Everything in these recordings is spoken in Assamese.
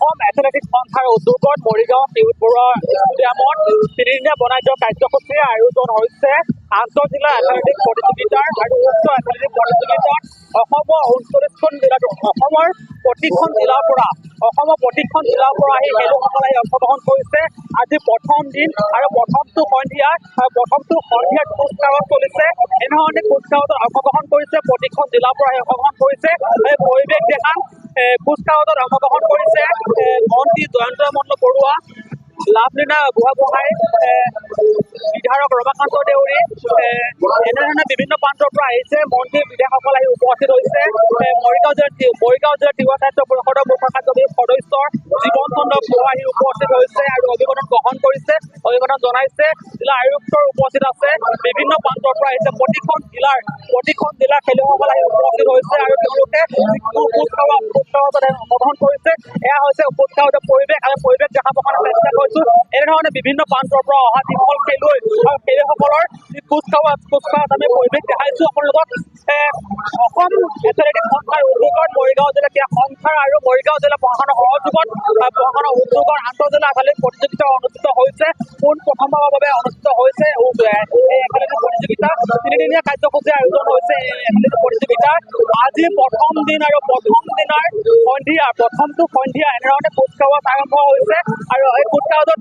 অসম এথলেটিক্স সন্থাৰ উদ্যোগত মৰিগাঁও টিউট বৰুৱা ষ্টেডিয়ামত তিনিদিনীয়া বনাইযোৱা কাৰ্যসূচীৰ আয়োজন হৈছে আন্তঃজিলা এথলেটিক্স প্ৰতিযোগিতাৰ আৰু উক্ত এথলেটিক্স প্ৰতিযোগিতাত অসমৰ 39খন জিলাত অসমৰ প্ৰতিখন জিলাৰ পৰা আহি খেলুৱৈসকলে অংশগ্ৰহণ কৰিছে। আজি প্ৰথম দিন আৰু প্ৰথমটো সন্ধিয়াত কুচকাৱাজ চলিছে। এনেধৰণে কুচকাৱাজত অংশগ্ৰহণ কৰিছে প্ৰতিখন জিলাৰ পৰা অংশগ্ৰহণ কৰিছে। এই পৰিৱেশ দেখাম কুচকাৱাজত অংশগ্ৰহণ কৰিছে মন্ত্ৰী জয়ন্ত মল্ল বৰুৱা, লাভলীনা বুঢ়াগোহাঁই, বিধায়ক ৰমাকান্ত দেউৰী, এনেধৰণে বিভিন্ন প্ৰান্তৰ পৰা আহিছে মন্ত্ৰী বিধায়কসকল আহি উপস্থিত হৈছে। মৰিগাঁও জিলা তিৱা সাহিত্য পৰিষদৰ মুখ্য কাৰ্যবাহী সদস্য জীৱন চন্দ্ৰ বৰুৱা আহি উপস্থিত হৈছে আৰু অভিবাদন গ্ৰহণ কৰিছে, অভিবাদন জনাইছে। জিলা আয়ুক্তৰ উপস্থিত আছে, বিভিন্ন প্ৰান্তৰ পৰা আহিছে প্ৰতিখন জিলাৰ খেলুৱৈসকল আহি উপস্থিত হৈছে আৰু তেওঁলোকে কুচকাৱাজত অংশগ্ৰহণ কৰিছে। এয়া হৈছে কুচকাৱাজৰ পৰিৱেশ আৰু পৰিৱেশ দেখাব কাৰণে চেষ্টা কৰিছো। এনেধৰণে বিভিন্ন প্ৰান্তৰ পৰা অহা যিসকল খেলুৱৈ আৰু খেলুৱৈসকলৰ কুচকাৱাজ আমি পৰিৱেশ দেখাইছো আপোনালোকক। অসম এথলেটিক্স সন্থাৰ উদ্যোগত মৰিগাঁও জিলা ক্ৰীড়া সন্থাৰ আৰু মৰিগাঁও জিলা প্ৰশাসনৰ সহযোগত উদ্যোগৰ আন্তঃজিলা এথলেটিক্স প্ৰতিযোগিতা অনুষ্ঠিত হৈছে। প্ৰথমবাৰৰ বাবে অনুষ্ঠিত হৈছে এই এথলেটিক্স প্ৰতিযোগিতা। তিনিদিনীয়া কাৰ্যসূচীৰ আয়োজন হৈছে এই এথলেটিক্স প্ৰতিযোগিতা। আজি প্ৰথম দিন আৰু প্ৰথমটো সন্ধিয়া এনেধৰণে কুচকাৱাজ আৰম্ভ হৈছে আৰু এই কুচকাৱাজত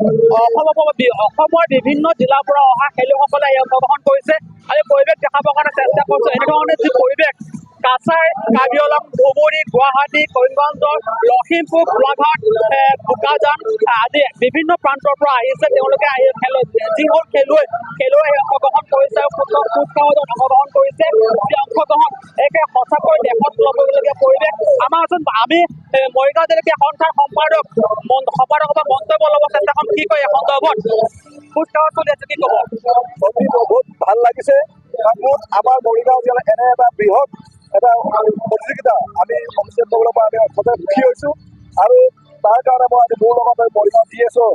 অসমৰ বিভিন্ন জিলাৰ পৰা অহা খেলুৱৈসকলে অংশগ্ৰহণ কৰিছে আৰু পৰিৱেশ দেখাবৰ কাৰণে চেষ্টা কৰিছে। এনেধৰণে যি পৰিৱেশ কাছাৰ, কাৰ্বি আংলং, ধুবুৰী, গুৱাহাটী, কৰিমগঞ্জ, লখিমপুৰ, গোলাঘাট, বোকাজান আদি বিভিন্ন প্ৰান্তৰ পৰা আহিছে। তেওঁলোকে যিবোৰ খেলুৱৈ অংশগ্ৰহণ কৰিছে আৰু কুচকাৱাজত অংশগ্ৰহণ কৰিছে। যি অংশগ্ৰহণ একে সঁচাকৈ দেশত ল'বলগীয়া পৰিৱেশ। আমি মৰিগাঁও জিলা ক্ৰীড়া সন্থাৰ সম্পাদক মন্তব্য ল'ব চেষ্টা কৰিম। কি কয় এই সন্দৰ্ভত? কুচকাৱাজ চলি আছে, কি ক'ব? বহুত ভাল লাগিছে। আমাৰ মৰিগাঁও জিলাত এনে এটা বৃহৎ এটা প্ৰতিযোগিতা আমি অনুষ্ঠিত কৰিবলৈ পৰা আমি অত্যন্ত সুখী হৈছোঁ আৰু তাৰ কাৰণে মই আজি মোৰ লগত মৰিগাঁও DSO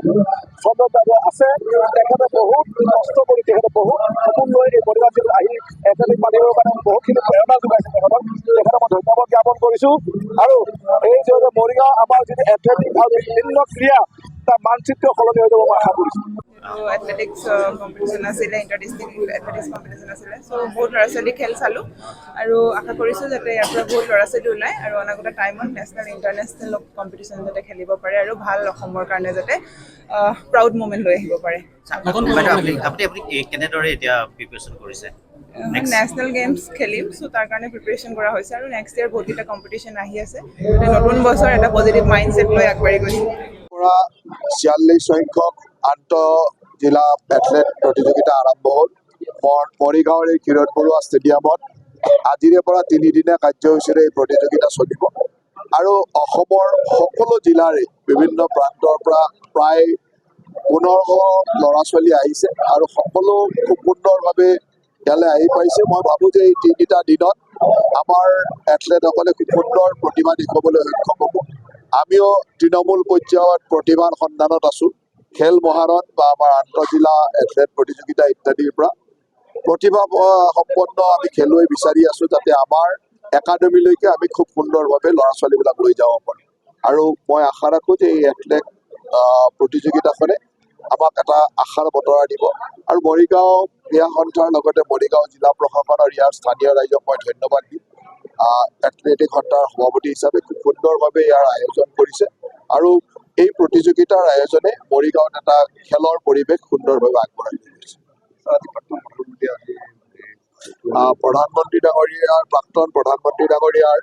চন্দ্ৰ বাইদেউ আছে। তেখেতে বহুত কষ্ট কৰি বহুত সপোন লৈ এই মৰিগাঁও জিলাত আহি এথলেটিক পাতিবৰ কাৰণে বহুতখিনি প্ৰেৰণা যোগাইছে। তেখেতক মই ধন্যবাদ জ্ঞাপন কৰিছোঁ আৰু এই যে মৰিগাঁও আমাৰ যিটো এথলেটিক আৰু বিভিন্ন ক্ৰীড়া তাৰ মানচিত্ৰ সলনি হৈ যাব মই আশা কৰিছোঁ। এথলেটিক্স কম্পিটিশ্যন আছিলে, ইণ্টাৰডিষ্ট্ৰিক্ট এথলেটিক্স কম্পিটিশ্যন আছিলে। চ' বহুত ল'ৰা ছোৱালী খেল চালোঁ আৰু আশা কৰিছোঁ যাতে ইয়াৰ পৰা বহুত ল'ৰা ছোৱালী ওলায় আৰু অনাগত টাইমত নেশ্যনেল ইণ্টাৰনেশ্যনেল কম্পিটিশ্যন যাতে খেলিব পাৰে আৰু ভাল অসমৰ কাৰণে যাতে প্ৰাউড মুমেণ্ট লৈ আহিব পাৰে। কেনেদৰে এতিয়া প্ৰিপেৰেশ্যন কৰিছে? নেশ্যনেল গেমছ খেলিম, চ' তাৰ কাৰণে প্ৰিপেৰেশ্যন কৰা হৈছে আৰু নেক্সট ইয়েৰ বহুতকেইটা কম্পিটিশ্যন আহি আছে। নতুন বছৰ এটা পজিটিভ মাইণ্ডছেট লৈ আগবাঢ়ি গৈছোঁ। 46 সংখ্যক আন্তঃজিলা এথলেট প্ৰতিযোগিতা আৰম্ভ হ'ল মৰিগাঁৱৰ এই কিৰণ বৰুৱা ষ্টেডিয়ামত। আজিৰে পৰা তিনিদিনীয়া কাৰ্যসূচীৰে এই প্ৰতিযোগিতা চলিব আৰু অসমৰ সকলো জিলাৰে বিভিন্ন প্ৰান্তৰ পৰা প্ৰায় 1500 ল'ৰা ছোৱালী আহিছে আৰু সকলো খুব সুন্দৰভাৱে ইয়ালৈ আহি পাইছে। মই ভাবোঁ যে এই তিনিটা দিনত আমাৰ এথলেটসকলে খুব সুন্দৰ প্ৰতিভা দেখুৱাবলৈ সক্ষম হ'ব। আমিও তৃণমূল পৰ্যায়ত প্ৰতিভাৰ সন্ধানত আছোঁ। খেল মহাৰণ বা আমাৰ আন্তঃজিলা এথলেট প্ৰতিযোগিতা ইত্যাদিৰ পৰা প্ৰতিভা সম্পন্ন আমি খেলুৱৈ বিচাৰি আছোঁ, যাতে আমাৰ একাডেমীলৈকে আমি খুব সুন্দৰভাৱে ল'ৰা ছোৱালীবিলাক লৈ যাব পাৰোঁ। আৰু মই আশা ৰাখোঁ যে এই এথলেট প্ৰতিযোগিতাখনে আমাক এটা আশাৰ বতৰা দিব আৰু মৰিগাঁও ক্ৰীড়া সন্থাৰ লগতে মৰিগাঁও জিলা প্ৰশাসন আৰু ইয়াৰ স্থানীয় ৰাইজক মই ধন্যবাদ দিম। এথলেটিক সন্থাৰ সভাপতি হিচাপে খুব সুন্দৰভাৱে ইয়াৰ আয়োজন কৰিছে আৰু এই প্ৰতিযোগিতাৰ আয়োজনে মৰিগাঁৱত এটা খেলৰ পৰিৱেশ সুন্দৰভাৱে আগবঢ়াই লৈ গৈছে। প্ৰধানমন্ত্ৰী ডাঙৰীয়াৰ প্ৰাক্তন প্ৰধানমন্ত্ৰী ডাঙৰীয়াৰ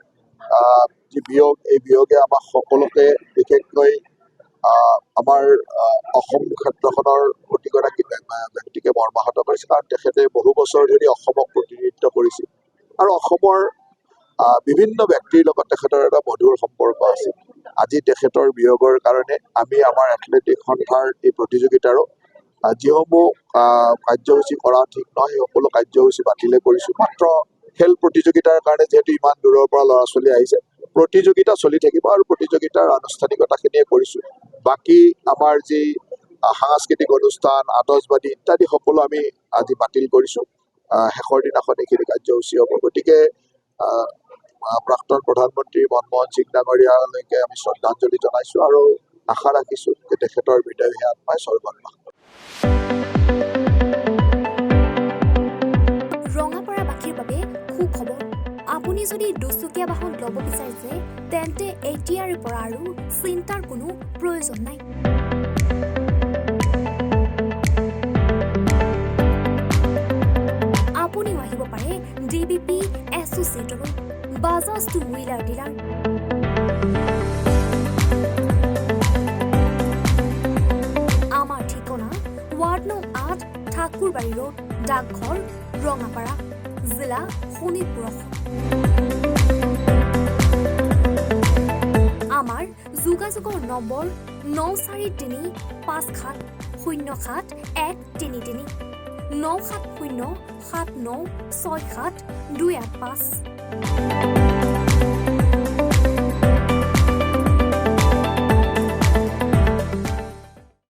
যি বিয়োগ, এই বিয়োগে আমাক সকলোকে বিশেষকৈ আমাৰ অসম ক্ষেত্ৰখনৰ প্ৰতিগৰাকী ব্যক্তিকে মৰ্মাহত কৰিছে, কাৰণ তেখেতে বহু বছৰ ধৰি অসমক প্ৰতিনিধিত্ব কৰিছিল আৰু অসমৰ বিভিন্ন ব্যক্তিৰ লগত তেখেতৰ এটা মধুৰ সম্পৰ্ক আছিল। আজি তেখেতৰ বিয়োগৰ কাৰণে আমি আমাৰ এথলেটিক সন্থাৰ এই প্ৰতিযোগিতাৰো যিসমূহ কাৰ্যসূচী কৰা ঠিক নহয়, সেই সকলো কাৰ্যসূচী বাতিলে কৰিছোঁ। মাত্ৰ খেল প্ৰতিযোগিতাৰ কাৰণে যিহেতু ইমান দূৰৰ পৰা ল'ৰা ছোৱালী আহিছে, প্ৰতিযোগিতা চলি থাকিব আৰু প্ৰতিযোগিতাৰ আনুষ্ঠানিকতাখিনিয়ে কৰিছোঁ। বাকী আমাৰ যি সাংস্কৃতিক অনুষ্ঠান, আতচবাদী ইত্যাদি সকলো আমি আজি বাতিল কৰিছোঁ। শেষৰ দিনাখন এইখিনি কাৰ্যসূচী হ'ব। গতিকে প্ৰাক্তন প্ৰধানমন্ত্ৰী মনমোহন সিং ডাঙৰীয়ালৈকে আমি শ্ৰদ্ধাঞ্জলি জনাইছোঁ আৰু আশা ৰাখিছোঁ যে তেখেতৰ বিদায়ী আত্মাই স্বৰ্গত বাস কৰক। ৰঙাপাৰাবাসীৰ বাবে সুখবৰ। আপুনি যদি দুচকীয়া বাহন ল'ব বিচাৰিছে তেন্তে এতিয়াৰে পৰা আৰু চিন্তাৰ কোনো প্ৰয়োজন নাই। আপুনিও আহিব পাৰে DBP এছ'চিয়েটলৈ, বাজাজ টু হুইলাৰ ডিলাৰ। আমাৰ ঠিকনা ৱাৰ্ড নং 8 ঠাকুৰবাৰী ৰোড, ডাকঘৰ, ৰঙাপাৰা, জিলা শোণিতপুৰ। আমাৰ যোগাযোগৰ নম্বৰ 9435707133 9707967285285।